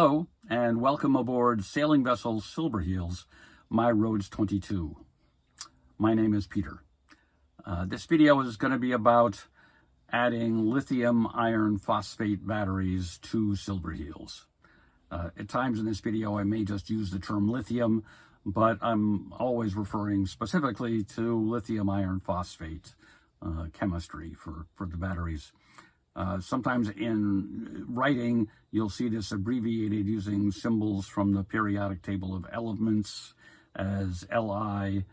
Hello, and welcome aboard sailing vessel Silverheels, My Roads 22. My name is Peter. This video is going to be about adding lithium iron phosphate batteries to Silverheels. At times in this video, I may just use the term lithium, but I'm always referring specifically to lithium iron phosphate chemistry for the batteries. Sometimes in writing, you'll see this abbreviated using symbols from the periodic table of elements as LiFePO4.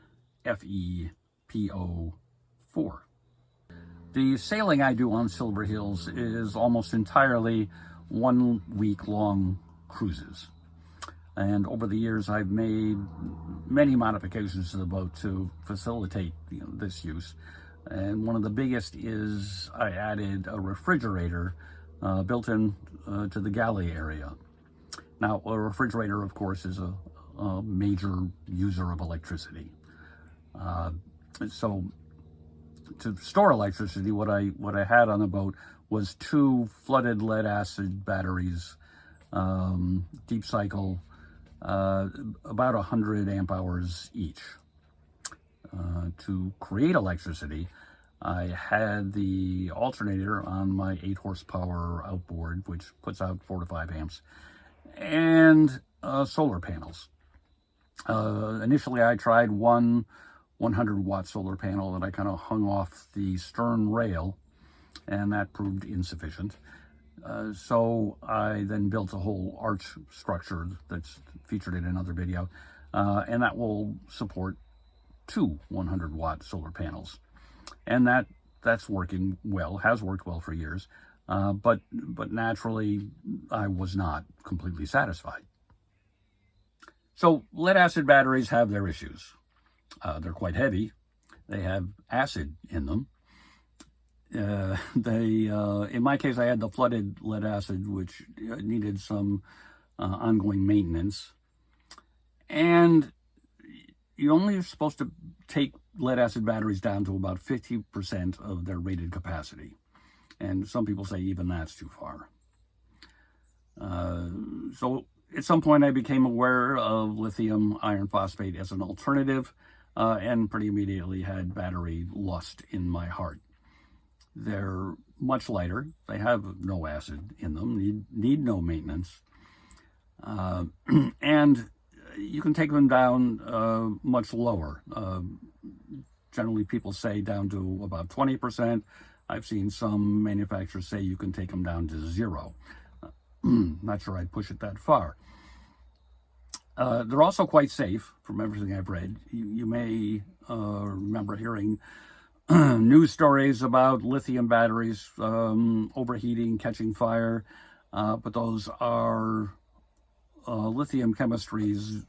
The sailing I do on Silverheels is almost entirely 1 week long cruises. And over the years, I've made many modifications to the boat to facilitate this use. And one of the biggest is I added a refrigerator built in to the galley area. Now, a refrigerator, of course, is a major user of electricity. So to store electricity, what I had on the boat was 2 flooded lead acid batteries, deep cycle, about 100 amp hours each. To create electricity, I had the alternator on my 8 horsepower outboard, which puts out 4 to 5 amps, and solar panels. Initially, I tried one 100-watt solar panel that I kind of hung off the stern rail, and that proved insufficient. So I then built a whole arch structure that's featured in another video, and that will support 2 100-watt solar panels, and that's working well, has worked well for years, but naturally I was not completely satisfied. So lead acid batteries have their issues. They're quite heavy. They have acid in them. In my case, I had the flooded lead acid, which needed some ongoing maintenance, and you're only supposed to take lead acid batteries down to about 50% of their rated capacity. And some people say even that's too far. So at some point I became aware of lithium iron phosphate as an alternative, and pretty immediately had battery lust in my heart. They're much lighter. They have no acid in them, need no maintenance. And you can take them down much lower. Generally, people say down to about 20%. I've seen some manufacturers say you can take them down to 0. Not sure I'd push it that far. They're also quite safe, from everything I've read. You may remember hearing news stories about lithium batteries overheating, catching fire, but those are lithium chemistries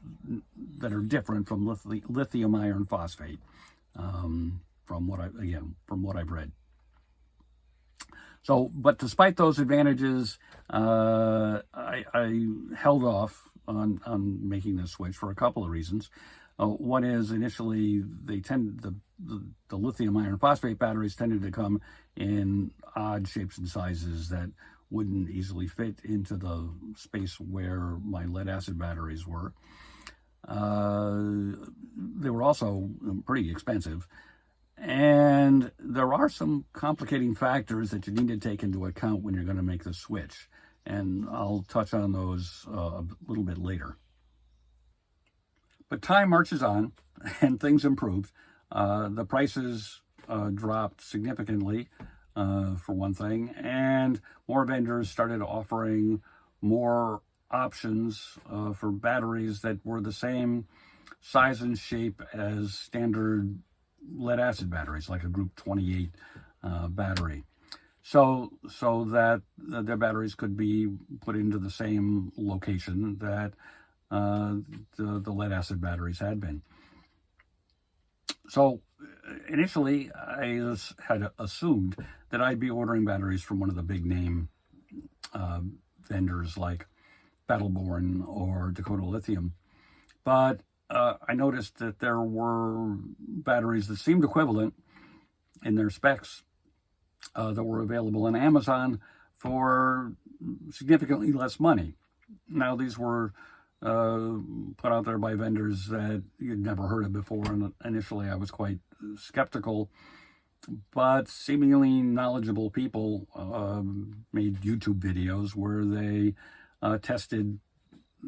that are different from lithium iron phosphate, from what I've read. So, but despite those advantages, I held off on making this switch for a couple of reasons. One is initially the lithium iron phosphate batteries tended to come in odd shapes and sizes that wouldn't easily fit into the space where my lead acid batteries were. They were also pretty expensive. And there are some complicating factors that you need to take into account when you're going to make the switch. And I'll touch on those a little bit later. But time marches on and things improved. The prices dropped significantly, for one thing, and more vendors started offering more options for batteries that were the same size and shape as standard lead acid batteries, like a Group 28 battery, so that their batteries could be put into the same location that the lead acid batteries had been. So initially, I had assumed that I'd be ordering batteries from one of the big name vendors like Battleborn or Dakota Lithium. But I noticed that there were batteries that seemed equivalent in their specs that were available on Amazon for significantly less money. Now, these were put out there by vendors that you'd never heard of before, and initially I was quite skeptical, but seemingly knowledgeable people made YouTube videos where they tested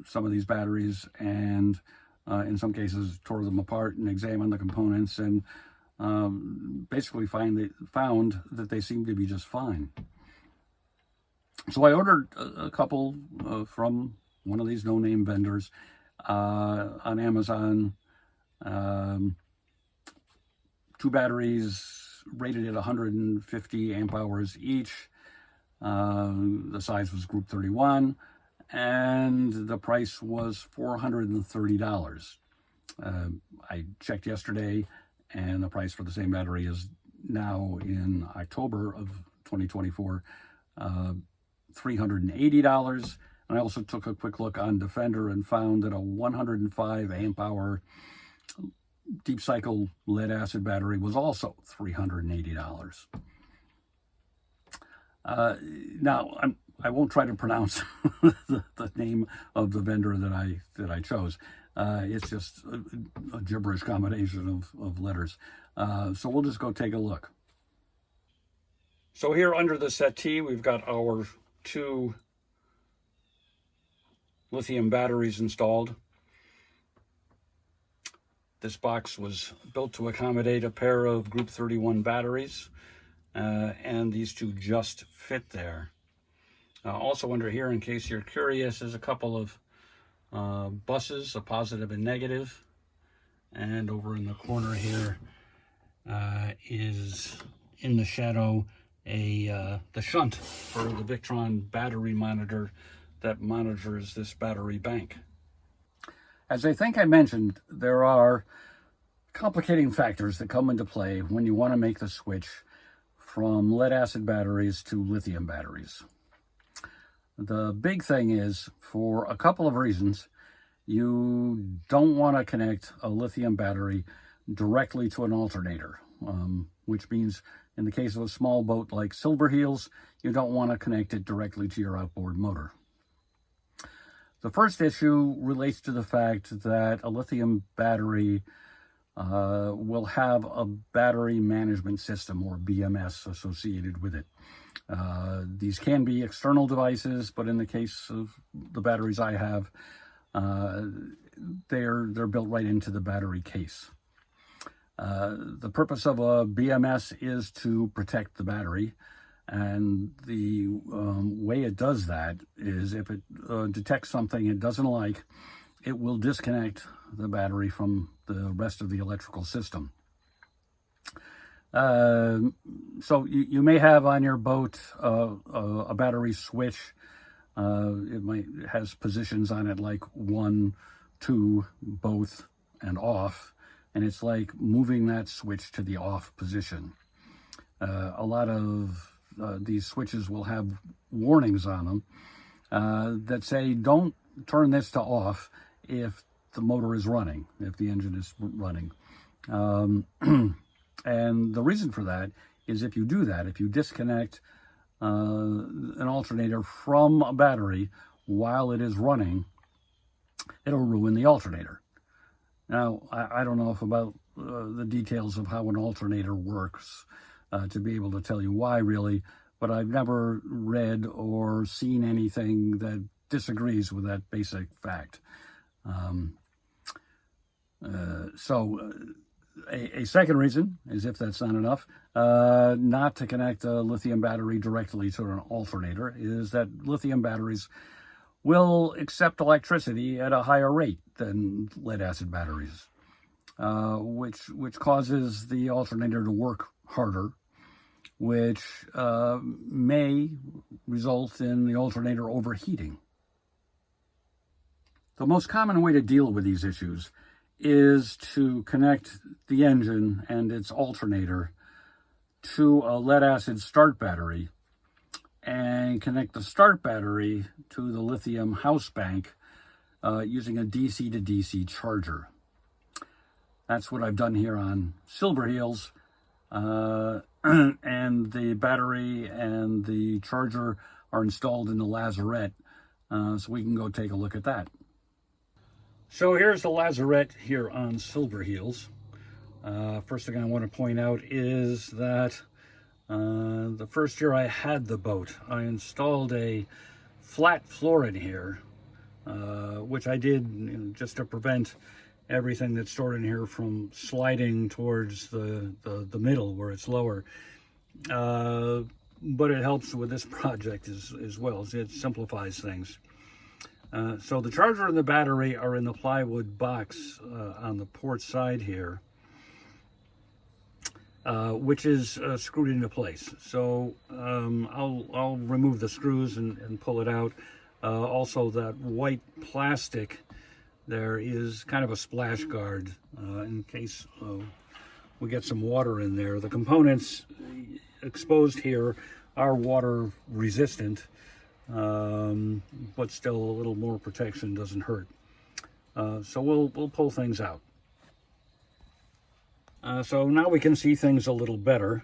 some of these batteries and in some cases tore them apart and examined the components, and basically found that they seemed to be just fine. So I ordered a couple from one of these no-name vendors on Amazon. 2 batteries rated at 150 amp hours each. The size was group 31, and the price was $430. I checked yesterday, and the price for the same battery is now in October of 2024, $380. And I also took a quick look on Defender and found that a 105 amp hour deep cycle lead acid battery was also $380. Now, I won't try to pronounce the name of the vendor that I chose. It's just a gibberish combination of letters. So we'll just go take a look. So here under the settee, we've got our 2 lithium batteries installed. This box was built to accommodate a pair of group 31 batteries, and these 2 just fit there. Also under here, in case you're curious, is a couple of buses, a positive and negative. And over in the corner here is, in the shadow, the shunt for the Victron battery monitor that monitors this battery bank. As I think I mentioned, there are complicating factors that come into play when you want to make the switch from lead acid batteries to lithium batteries. The big thing is, for a couple of reasons, you don't want to connect a lithium battery directly to an alternator, which means in the case of a small boat like Silverheels, you don't want to connect it directly to your outboard motor. The first issue relates to the fact that a lithium battery will have a battery management system, or BMS, associated with it. These can be external devices, but in the case of the batteries I have, they're built right into the battery case. The purpose of a BMS is to protect the battery, and the way it does that is if it detects something it doesn't like, it will disconnect the battery from the rest of the electrical system. So you may have on your boat a battery switch. It has positions on it like 1, 2, both, and off, and it's like moving that switch to the off position. A lot of these switches will have warnings on them that say don't turn this to off if the motor is running, if the engine is running. And the reason for that is if you do that, if you disconnect an alternator from a battery while it is running, it'll ruin the alternator. Now, I don't know about the details of how an alternator works to be able to tell you why, really, but I've never read or seen anything that disagrees with that basic fact. A second reason, as if that's not enough, not to connect a lithium battery directly to an alternator, is that lithium batteries will accept electricity at a higher rate than lead acid batteries, which causes the alternator to work harder, which may result in the alternator overheating. The most common way to deal with these issues is to connect the engine and its alternator to a lead acid start battery and connect the start battery to the lithium house bank using a DC to DC charger. That's what I've done here on Silverheels, and the battery and the charger are installed in the lazarette so we can go take a look at that. So here's the lazarette here on Silver Heels. First thing I want to point out is that the first year I had the boat, I installed a flat floor in here, which I did just to prevent everything that's stored in here from sliding towards the middle where it's lower. But it helps with this project as well. It simplifies things. So the charger and the battery are in the plywood box on the port side here, which is screwed into place. So I'll remove the screws and pull it out. Also, that white plastic there is kind of a splash guard in case we get some water in there. The components exposed here are water resistant, but still a little more protection doesn't hurt. So we'll pull things out. So now we can see things a little better.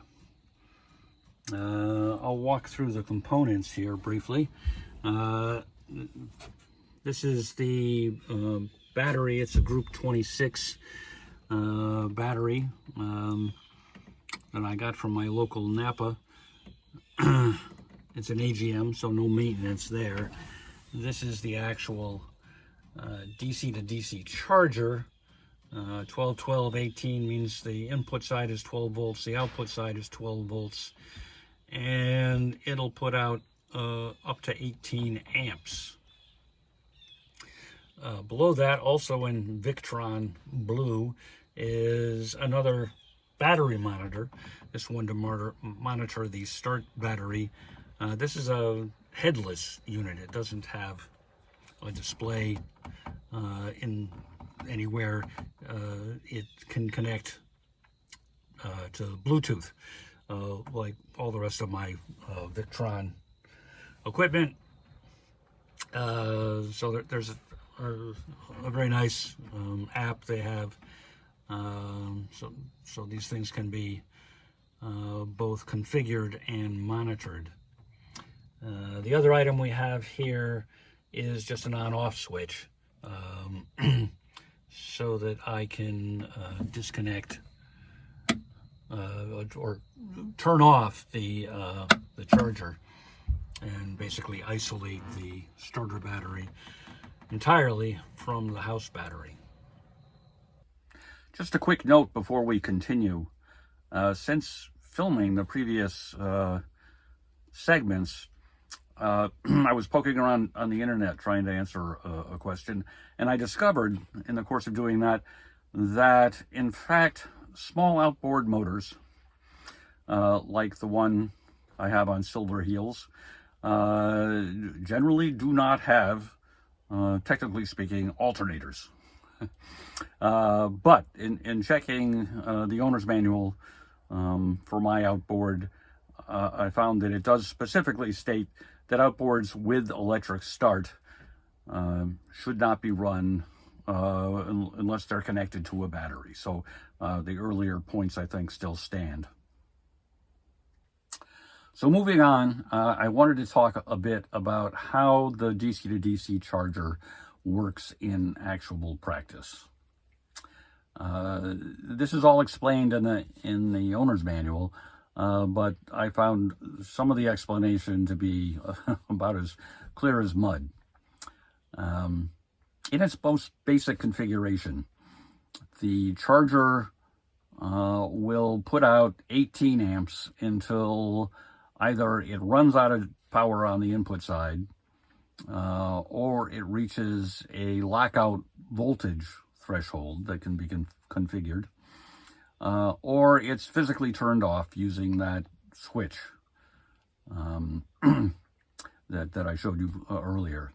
I'll walk through the components here briefly. This is the battery. It's a Group 26 battery that I got from my local Napa. It's an AGM, so no maintenance there. This is the actual DC to DC charger. 12, 12, 18 means the input side is 12 volts, the output side is 12 volts, and it'll put out up to 18 amps. Below that, also in Victron blue, is another battery monitor. This one to monitor the start battery. This is a headless unit. It doesn't have a display in anywhere. It can connect to Bluetooth, like all the rest of my Victron equipment. So there's a very nice app they have. So these things can be both configured and monitored. The other item we have here is just an on-off switch, so that I can disconnect or turn off the charger and basically isolate the starter battery entirely from the house battery. Just a quick note before we continue. Since filming the previous segments, I was poking around on the internet trying to answer a question, and I discovered in the course of doing that in fact small outboard motors, like the one I have on Silver Heels, generally do not have, technically speaking, alternators. But in checking the owner's manual for my outboard, I found that it does specifically state that outboards with electric start should not be run unless they're connected to a battery. So the earlier points, I think, still stand. So moving on, I wanted to talk a bit about how the DC to DC charger works in actual practice. This is all explained in the owner's manual, but I found some of the explanation to be about as clear as mud. In its most basic configuration, the charger will put out 18 amps until either it runs out of power on the input side, or it reaches a lockout voltage threshold that can be configured, or it's physically turned off using that switch that I showed you earlier.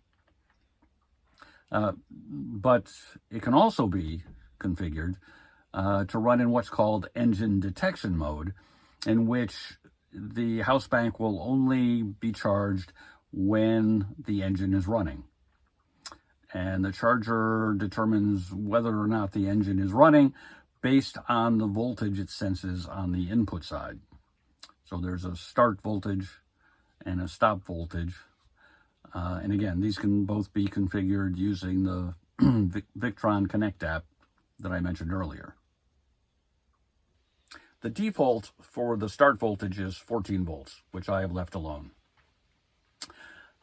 But it can also be configured to run in what's called engine detection mode, in which the house bank will only be charged when the engine is running. And the charger determines whether or not the engine is running based on the voltage it senses on the input side. So there's a start voltage and a stop voltage. And again, these can both be configured using the Victron Connect app that I mentioned earlier. The default for the start voltage is 14 volts, which I have left alone.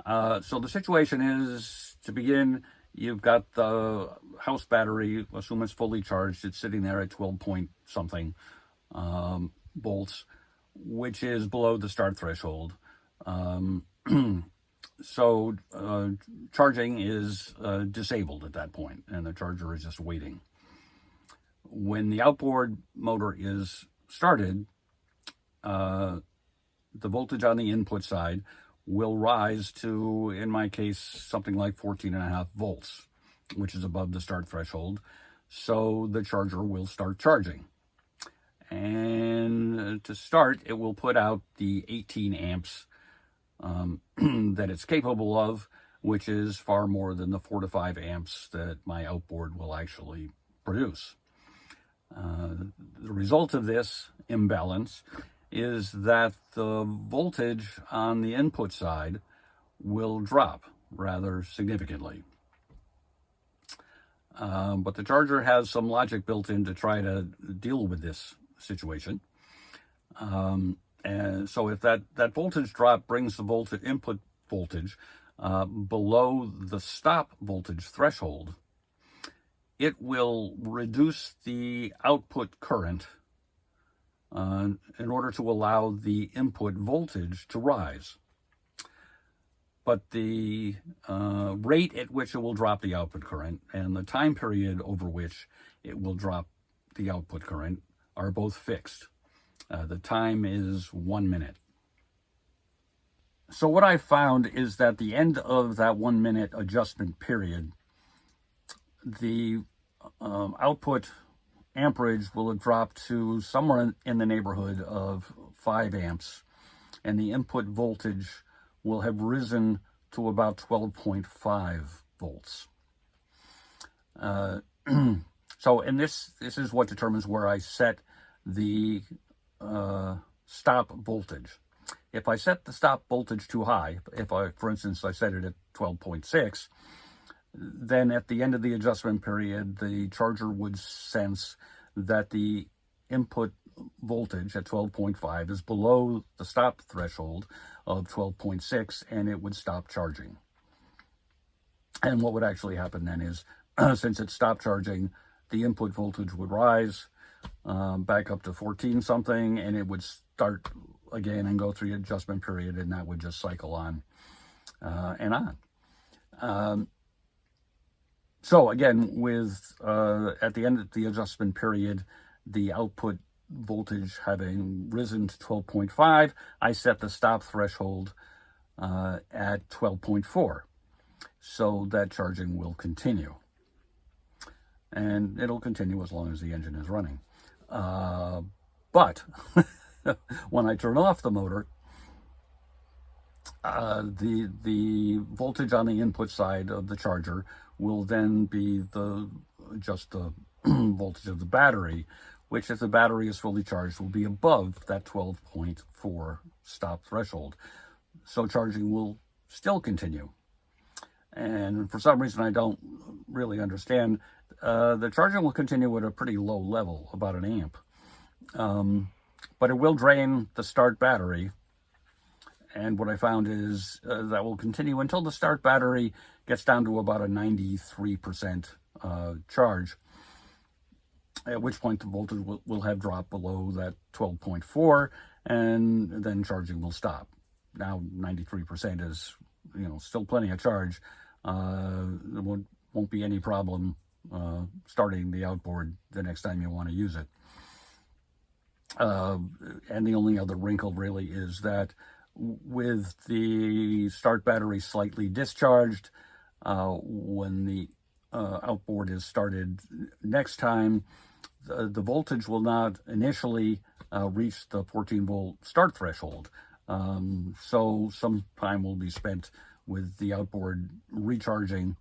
So the situation is, to begin, you've got the house battery, assume it's fully charged, it's sitting there at 12 point something volts, which is below the start threshold. So charging is disabled at that point, and the charger is just waiting. When the outboard motor is started, the voltage on the input side will rise to, in my case, something like 14.5 volts, which is above the start threshold. So the charger will start charging. And to start, it will put out the 18 amps that it's capable of, which is far more than the 4 to 5 amps that my outboard will actually produce. The result of this imbalance is that the voltage on the input side will drop rather significantly. But the charger has some logic built in to try to deal with this situation. And so if that voltage drop brings the input voltage below the stop voltage threshold, it will reduce the output current in order to allow the input voltage to rise. But the rate at which it will drop the output current and the time period over which it will drop the output current are both fixed. The time is 1 minute. So what I found is that the end of that 1 minute adjustment period, the output amperage will have dropped to somewhere in the neighborhood of 5 amps, and the input voltage will have risen to about 12.5 volts. And this is what determines where I set the stop voltage. If I set the stop voltage too high, for instance, I set it at 12.6, then at the end of the adjustment period, the charger would sense that the input voltage at 12.5 is below the stop threshold of 12.6, and it would stop charging. And what would actually happen then is, since it stopped charging, the input voltage would rise back up to 14 something, and it would start again and go through the adjustment period, and that would just cycle on and on. So again, with at the end of the adjustment period, the output voltage having risen to 12.5, I set the stop threshold at 12.4, so that charging will continue. And it'll continue as long as the engine is running. But when I turn off the motor, the voltage on the input side of the charger will then be just the voltage of the battery, which, if the battery is fully charged, will be above that 12.4 stop threshold. So charging will still continue. And for some reason I don't really understand, the charging will continue at a pretty low level, about an amp. But it will drain the start battery. And what I found is that will continue until the start battery gets down to about a 93% charge, at which point the voltage will have dropped below that 12.4, and then charging will stop. Now 93% is, still plenty of charge. There won't be any problem starting the outboard the next time you want to use it. And the only other wrinkle really is that with the start battery slightly discharged, when the outboard is started next time, the voltage will not initially reach the 14 volt start threshold. So some time will be spent with the outboard recharging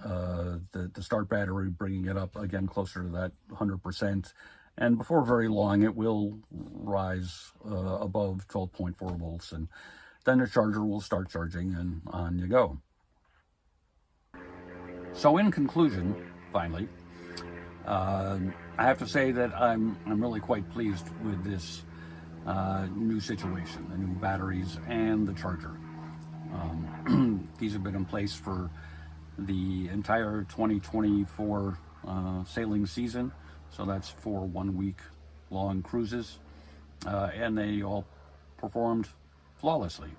the start battery, bringing it up again closer to that 100%. And before very long, it will rise above 12.4 volts, and then the charger will start charging and on you go. So in conclusion, finally, I have to say that I'm really quite pleased with this new situation, the new batteries and the charger. These have been in place for the entire 2024 sailing season, so that's 4 1-week long cruises, and they all performed flawlessly.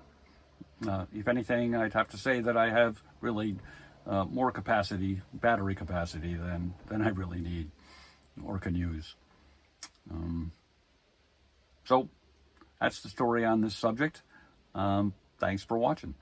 If anything, I'd have to say that I have really more capacity, battery capacity, than I really need or can use. So that's the story on this subject. Thanks for watching.